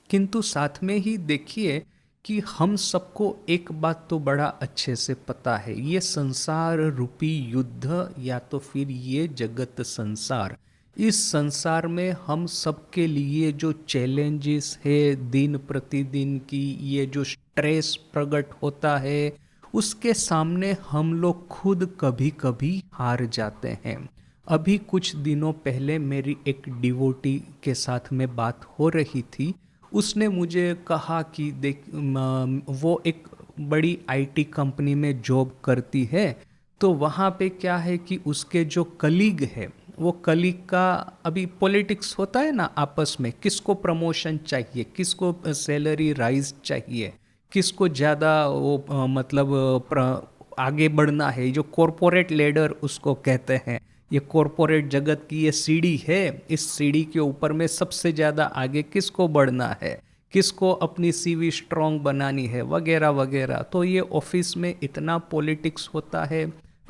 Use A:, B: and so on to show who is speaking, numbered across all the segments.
A: किंतु साथ में ही देखिए कि हम सबको एक बात तो बड़ा अच्छे से पता है, ये संसार रूपी युद्ध या तो फिर ये जगत संसार, इस संसार में हम सबके लिए जो चैलेंजेस है दिन प्रतिदिन की, ये जो स्ट्रेस प्रकट होता है, उसके सामने हम लोग खुद कभी कभी हार जाते हैं। अभी कुछ दिनों पहले मेरी एक डिवोटी के साथ में बात हो रही थी। उसने मुझे कहा कि देख वो एक बड़ी आईटी कंपनी में जॉब करती है। तो वहाँ पे क्या है कि उसके जो कलीग है, वो कलीग का अभी पॉलिटिक्स होता है ना आपस में, किसको प्रमोशन चाहिए, किसको सैलरी राइज चाहिए, किसको ज़्यादा वो मतलब आगे बढ़ना है, जो कॉरपोरेट लेडर उसको कहते हैं। ये कॉरपोरेट जगत की ये सीढ़ी है, इस सीढ़ी के ऊपर में सबसे ज़्यादा आगे किसको बढ़ना है, किसको अपनी सीवी स्ट्रांग बनानी है, वगैरह वगैरह। तो ये ऑफिस में इतना पॉलिटिक्स होता है।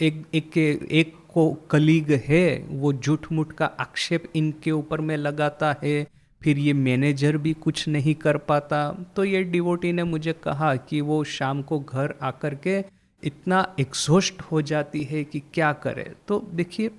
A: एक को कलीग है, वो झूठ मूठ का आक्षेप इनके ऊपर में लगाता है, फिर ये मैनेजर भी कुछ नहीं कर पाता। तो ये डिवोटी ने मुझे कहा कि वो शाम को घर आकर के इतना एग्जॉस्ट हो जाती है कि क्या करे। तो देखिए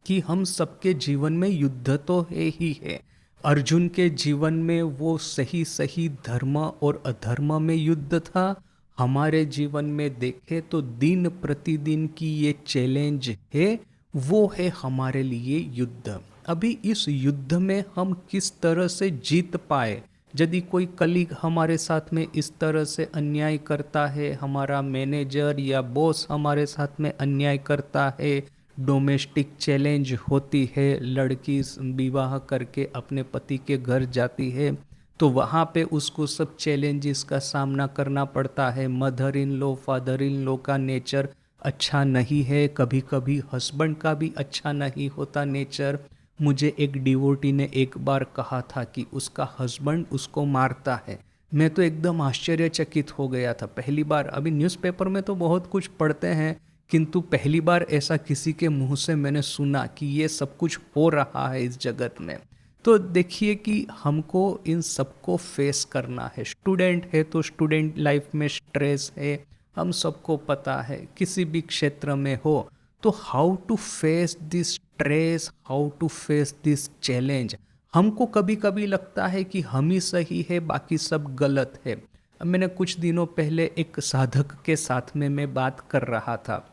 A: कि हम सबके जीवन में युद्ध तो है ही है। अर्जुन के जीवन में वो सही सही धर्म और अधर्म में युद्ध था। हमारे जीवन में देखें तो दिन प्रतिदिन की ये चैलेंज है, वो है हमारे लिए युद्ध। अभी इस युद्ध में हम किस तरह से जीत पाए। यदि कोई कलीग हमारे साथ में इस तरह से अन्याय करता है, हमारा मैनेजर या बॉस हमारे साथ में अन्याय करता है, डोमेस्टिक चैलेंज होती है, लड़की विवाह करके अपने पति के घर जाती है, तो वहाँ पे उसको सब चैलेंजेस का सामना करना पड़ता है। Mother in law father in law का नेचर अच्छा नहीं है, कभी कभी हस्बैंड का भी अच्छा नहीं होता नेचर। मुझे एक डिवोटी ने एक बार कहा था कि उसका हस्बैंड उसको मारता है। मैं तो एकदम आश्चर्यचकित हो गया था पहली बार। अभी न्यूज़पेपर में तो बहुत कुछ पढ़ते हैं, किंतु पहली बार ऐसा किसी के मुंह से मैंने सुना कि ये सब कुछ हो रहा है इस जगत में। तो देखिए कि हमको इन सबको फेस करना है। स्टूडेंट है तो स्टूडेंट लाइफ में स्ट्रेस है, हम सबको पता है। किसी भी क्षेत्र में हो तो how to face this stress, how to face this challenge. हमको कभी कभी लगता है कि हम ही सही है, बाकी सब गलत है। मैंने कुछ दिनों पहले एक साधक के साथ में मैं बात कर रहा था।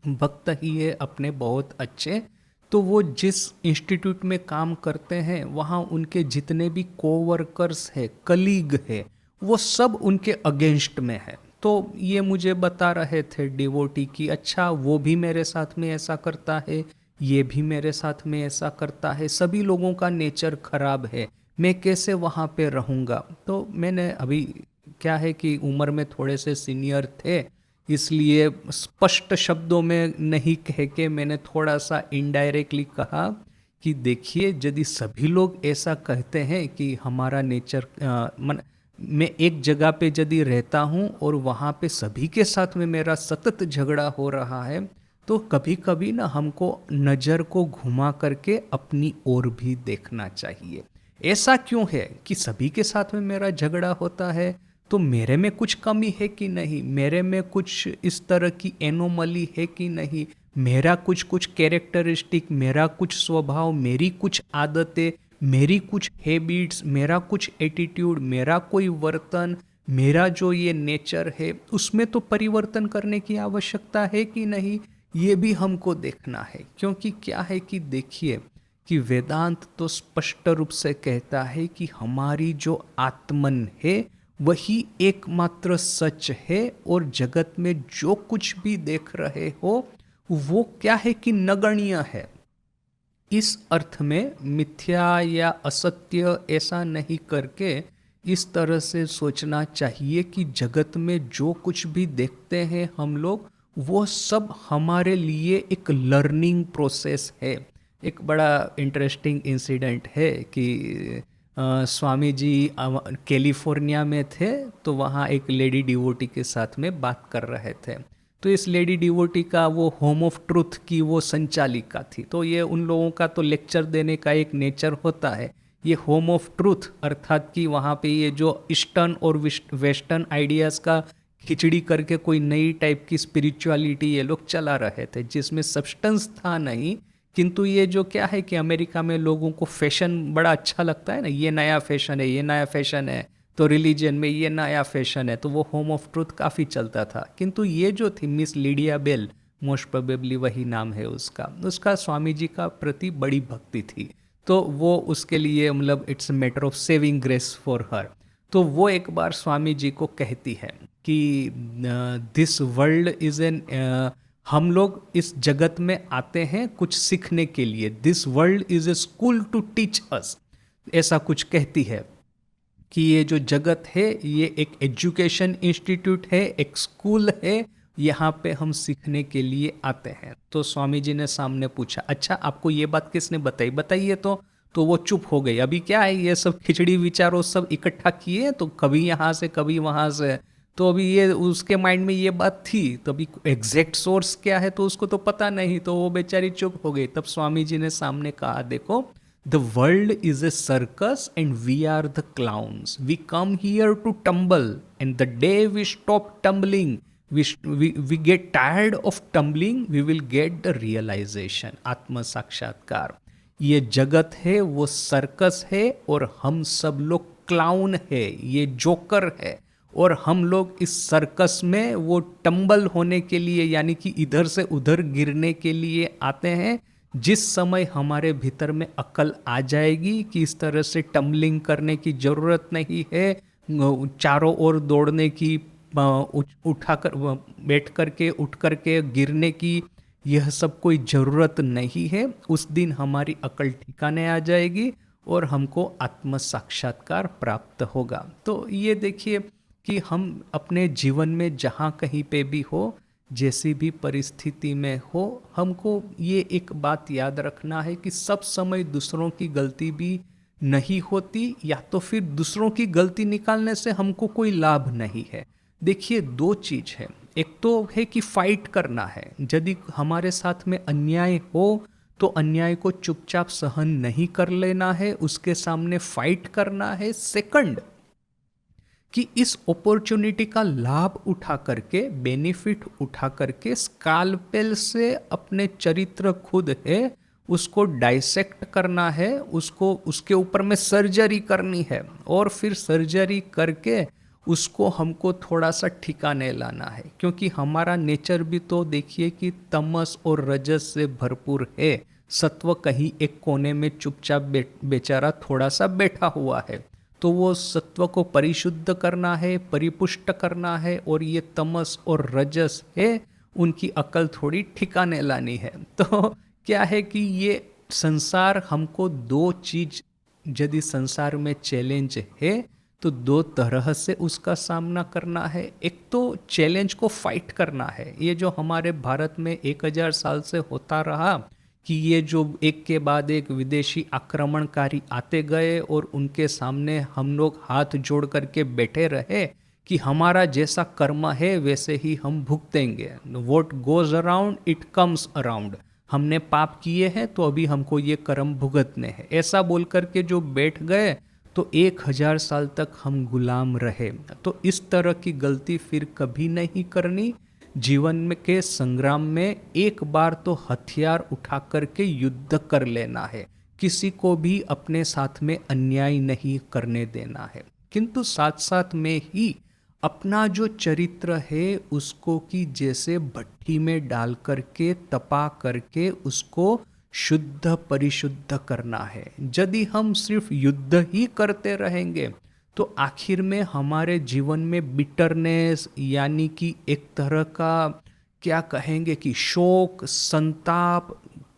A: वक्त ही है अपने बहुत अच्छे। तो वो जिस इंस्टीट्यूट में काम करते हैं, वहाँ उनके जितने भी कोवर्कर्स है, कलीग है, वो सब उनके अगेंस्ट में है। तो ये मुझे बता रहे थे डिवोटी की अच्छा वो भी मेरे साथ में ऐसा करता है, ये भी मेरे साथ में ऐसा करता है, सभी लोगों का नेचर खराब है, मैं कैसे वहाँ पे रहूँगा। तो मैंने अभी क्या है कि उम्र में थोड़े से सीनियर थे, इसलिए स्पष्ट शब्दों में नहीं कह के मैंने थोड़ा सा इनडायरेक्टली कहा कि देखिए यदि सभी लोग ऐसा कहते हैं कि हमारा नेचर मैं एक जगह पे यदि रहता हूँ और वहाँ पे सभी के साथ में मेरा सतत झगड़ा हो रहा है, तो कभी कभी ना हमको नज़र को घुमा करके अपनी ओर भी देखना चाहिए। ऐसा क्यों है कि सभी के साथ में मेरा झगड़ा होता है, तो मेरे में कुछ कमी है कि नहीं, मेरे में कुछ इस तरह की एनोमली है कि नहीं, मेरा कुछ कुछ कैरेक्टरिस्टिक, मेरा कुछ स्वभाव, मेरी कुछ आदतें, मेरी कुछ हैबिट्स, मेरा कुछ एटीट्यूड, मेरा कोई वर्तन, मेरा जो ये नेचर है, उसमें तो परिवर्तन करने की आवश्यकता है कि नहीं, ये भी हमको देखना है। क्योंकि क्या है कि देखिए कि वेदांत तो स्पष्ट रूप से कहता है कि हमारी जो आत्मन है वही एकमात्र सच है, और जगत में जो कुछ भी देख रहे हो वो क्या है कि नगण्य है। इस अर्थ में मिथ्या या असत्य ऐसा नहीं करके इस तरह से सोचना चाहिए कि जगत में जो कुछ भी देखते हैं हम लोग, वो सब हमारे लिए एक लर्निंग प्रोसेस है। एक बड़ा इंटरेस्टिंग इंसिडेंट है कि स्वामी जी कैलिफोर्निया में थे, तो वहाँ एक लेडी डिवोटी के साथ में बात कर रहे थे। तो इस लेडी डिवोटी का वो होम ऑफ ट्रुथ की वो संचालिका थी। तो ये उन लोगों का तो लेक्चर देने का एक नेचर होता है ये होम ऑफ ट्रूथ, अर्थात कि वहाँ पे ये जो ईस्टर्न और वेस्टर्न आइडियाज़ का खिचड़ी करके कोई नई टाइप की स्पिरिचुअलिटी ये लोग चला रहे थे, जिसमें सब्सटेंस था नहीं। किंतु ये जो क्या है कि अमेरिका में लोगों को फैशन बड़ा अच्छा लगता है ना, ये नया फैशन है, ये नया फैशन है, तो रिलीजन में ये नया फैशन है, तो वो होम ऑफ ट्रूथ काफ़ी चलता था। किंतु ये जो थी Miss Lydia Bell, most probably वही नाम है उसका, उसका स्वामी जी का प्रति बड़ी भक्ति थी। तो वो उसके लिए मतलब it's matter of saving grace for her. तो वो एक बार स्वामी जी को कहती है कि दिस वर्ल्ड इज एन, हम लोग इस जगत में आते हैं कुछ सीखने के लिए, this world is a school to teach us, ऐसा कुछ कहती है कि ये जो जगत है ये एक एजुकेशन इंस्टीट्यूट है, एक स्कूल है, यहाँ पे हम सीखने के लिए आते हैं। तो स्वामी जी ने सामने पूछा, अच्छा आपको ये बात किसने बताई, बताइए तो वो चुप हो गई। अभी क्या है, ये सब खिचड़ी विचारों सब इकट्ठा किए, तो कभी यहाँ से कभी वहाँ से, तो अभी ये उसके माइंड में ये बात थी, तो अभी एग्जैक्ट सोर्स क्या है तो उसको तो पता नहीं, तो वो बेचारी चुप हो गई। तब स्वामी जी ने सामने कहा, देखो, the world is a circus and we are the clowns. We come here to tumble, and the day we stop tumbling, we get tired of tumbling, we will get the realization. आत्म साक्षात्कार। ये जगत है वो circus है और हम सब लोग क्लाउन है, ये जोकर है, और हम लोग इस सर्कस में वो टंबल होने के लिए, यानी कि इधर से उधर गिरने के लिए आते हैं। जिस समय हमारे भीतर में अक्ल आ जाएगी कि इस तरह से टम्बलिंग करने की ज़रूरत नहीं है, चारों ओर दौड़ने की, उठा कर बैठ करके उठ करके गिरने की, यह सब कोई ज़रूरत नहीं है, उस दिन हमारी अक्ल ठिकाने आ जाएगी और हमको आत्म साक्षात्कार प्राप्त होगा। तो ये देखिए कि हम अपने जीवन में जहाँ कहीं पे भी हो, जैसी भी परिस्थिति में हो, हमको ये एक बात याद रखना है कि सब समय दूसरों की गलती भी नहीं होती, या तो फिर दूसरों की गलती निकालने से हमको कोई लाभ नहीं है। देखिए दो चीज़ है, एक तो है कि फाइट करना है, यदि हमारे साथ में अन्याय हो तो अन्याय को चुपचाप सहन नहीं कर लेना है, उसके सामने फाइट करना है। सेकंड, कि इस अपॉर्चुनिटी का लाभ उठा करके, बेनिफिट उठा करके, स्कालपेल से अपने चरित्र खुद है उसको डाइसेक्ट करना है, उसको उसके ऊपर में सर्जरी करनी है, और फिर सर्जरी करके उसको हमको थोड़ा सा ठिकाने लाना है। क्योंकि हमारा नेचर भी तो देखिए कि तमस और रजस से भरपूर है, सत्व कहीं एक कोने में चुपचाप बेचारा थोड़ा सा बैठा हुआ है, तो वो सत्व को परिशुद्ध करना है, परिपुष्ट करना है, और ये तमस और रजस है उनकी अकल थोड़ी ठिकाने लानी है। तो क्या है कि ये संसार हमको दो चीज, यदि संसार में चैलेंज है तो दो तरह से उसका सामना करना है। एक तो चैलेंज को फाइट करना है, ये जो हमारे भारत में 1000 साल से होता रहा कि ये जो एक के बाद एक विदेशी आक्रमणकारी आते गए और उनके सामने हम लोग हाथ जोड़ करके बैठे रहे कि हमारा जैसा कर्म है वैसे ही हम भुगतेंगे, what goes around it comes around, हमने पाप किए हैं तो अभी हमको ये कर्म भुगतने हैं, ऐसा बोल करके जो बैठ गए तो 1000 साल तक हम गुलाम रहे। तो इस तरह की गलती फिर कभी नहीं करनी। जीवन में के संग्राम में एक बार तो हथियार उठा करके युद्ध कर लेना है, किसी को भी अपने साथ में अन्याय नहीं करने देना है, किंतु साथ साथ में ही अपना जो चरित्र है उसको कि जैसे भट्टी में डाल करके तपा करके उसको शुद्ध परिशुद्ध करना है। यदि हम सिर्फ युद्ध ही करते रहेंगे तो आखिर में हमारे जीवन में बिटरनेस, यानी कि एक तरह का क्या कहेंगे कि शोक, संताप,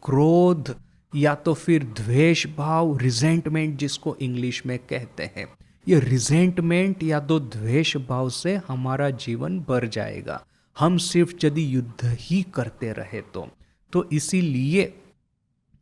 A: क्रोध, या तो फिर द्वेष भाव, रिजेंटमेंट जिसको इंग्लिश में कहते हैं, ये रिजेंटमेंट या तो द्वेष भाव से हमारा जीवन भर जाएगा, हम सिर्फ यदि युद्ध ही करते रहे तो इसीलिए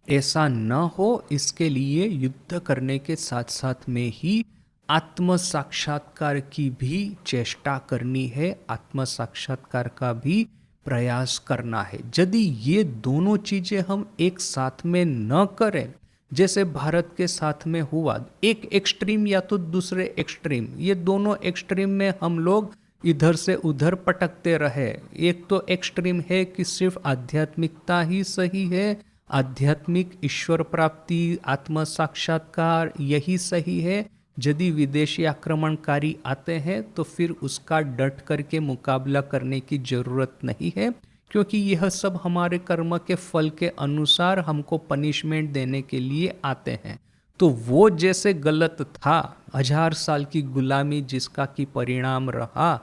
A: ऐसा न हो, इसके लिए युद्ध करने के साथ साथ में ही आत्म साक्षात्कार की भी चेष्टा करनी है, आत्म साक्षात्कार का भी प्रयास करना है। यदि ये दोनों चीजें हम एक साथ में न करें, जैसे भारत के साथ में हुआ, एक एक्सट्रीम या तो दूसरे एक्सट्रीम, ये दोनों एक्सट्रीम में हम लोग इधर से उधर पटकते रहे। एक तो एक्सट्रीम है कि सिर्फ आध्यात्मिकता ही सही है, आध्यात्मिक ईश्वर प्राप्ति, आत्म साक्षात्कार यही सही है। यदि विदेशी आक्रमणकारी आते हैं तो फिर उसका डट करके मुकाबला करने की जरूरत नहीं है, क्योंकि यह सब हमारे कर्म के फल के अनुसार हमको पनिशमेंट देने के लिए आते हैं। तो वो जैसे गलत था, 1000 साल की गुलामी जिसका कि परिणाम रहा,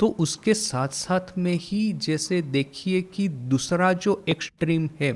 A: तो उसके साथ साथ में ही जैसे देखिए कि दूसरा जो एक्सट्रीम है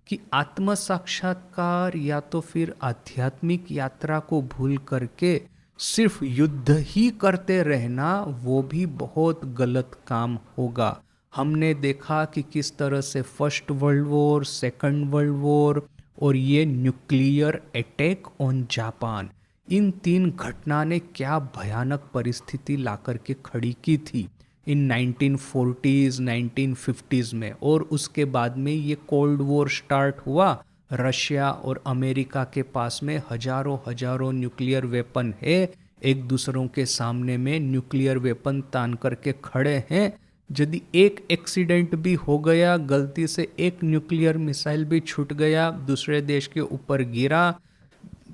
A: कि आत्म साक्षात्कार या तो फिर आध्यात्मिक यात्रा को भूल करके सिर्फ युद्ध ही करते रहना, वो भी बहुत गलत काम होगा। हमने देखा कि किस तरह से first world war, second world war और ये न्यूक्लियर अटैक ऑन जापान, इन 3 घटना ने क्या भयानक परिस्थिति ला करके खड़ी की थी इन 1940s 1950s में। और उसके बाद में ये कोल्ड वॉर स्टार्ट हुआ, रशिया और अमेरिका के पास में हजारों हजारों न्यूक्लियर वेपन है, एक दूसरों के सामने में न्यूक्लियर वेपन तान करके खड़े हैं। यदि एक एक्सीडेंट भी हो गया, गलती से एक न्यूक्लियर मिसाइल भी छूट गया, दूसरे देश के ऊपर गिरा,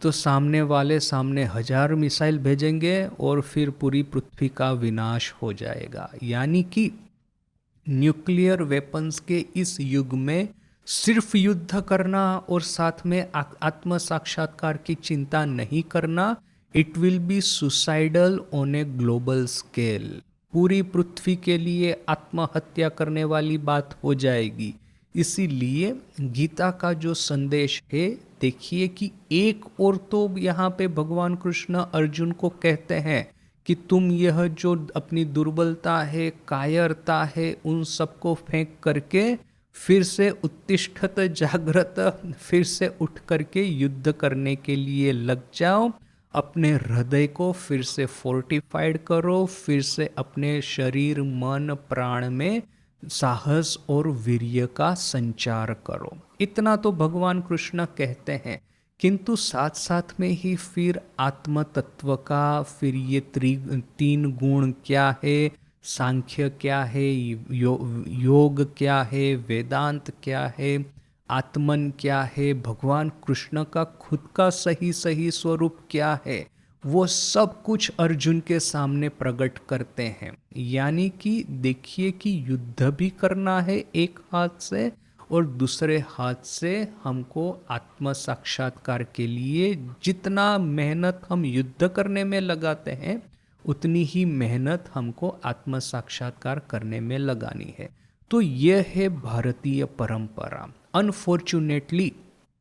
A: तो सामने वाले सामने 1000 मिसाइल भेजेंगे और फिर पूरी पृथ्वी का विनाश हो जाएगा। यानी कि न्यूक्लियर वेपन्स के इस युग में सिर्फ युद्ध करना और साथ में आत्म साक्षात्कार की चिंता नहीं करना, it will be suicidal on a global scale. पूरी पृथ्वी के लिए आत्महत्या करने वाली बात हो जाएगी। इसीलिए गीता का जो संदेश है, देखिए कि एक और तो यहाँ पे भगवान कृष्ण अर्जुन को कहते हैं कि तुम यह जो अपनी दुर्बलता है, कायरता है, उन सबको फेंक करके फिर से उत्तिष्ठत जागृत, फिर से उठ करके युद्ध करने के लिए लग जाओ। अपने हृदय को फिर से फोर्टिफाइड करो, फिर से अपने शरीर मन प्राण में साहस और वीर्य का संचार करो। इतना तो भगवान कृष्ण कहते हैं, किंतु साथ साथ में ही फिर आत्म तत्व का, फिर ये 3 गुण क्या है, सांख्य क्या है, योग क्या है, वेदांत क्या है, आत्मन क्या है, भगवान कृष्ण का खुद का सही सही स्वरूप क्या है, वो सब कुछ अर्जुन के सामने प्रकट करते हैं। यानी कि देखिए कि युद्ध भी करना है एक हाथ से, और दूसरे हाथ से हमको आत्म साक्षात्कार के लिए जितना मेहनत हम युद्ध करने में लगाते हैं, उतनी ही मेहनत हमको आत्म साक्षात्कार करने में लगानी है। तो यह है भारतीय परंपरा। अनफॉर्चुनेटली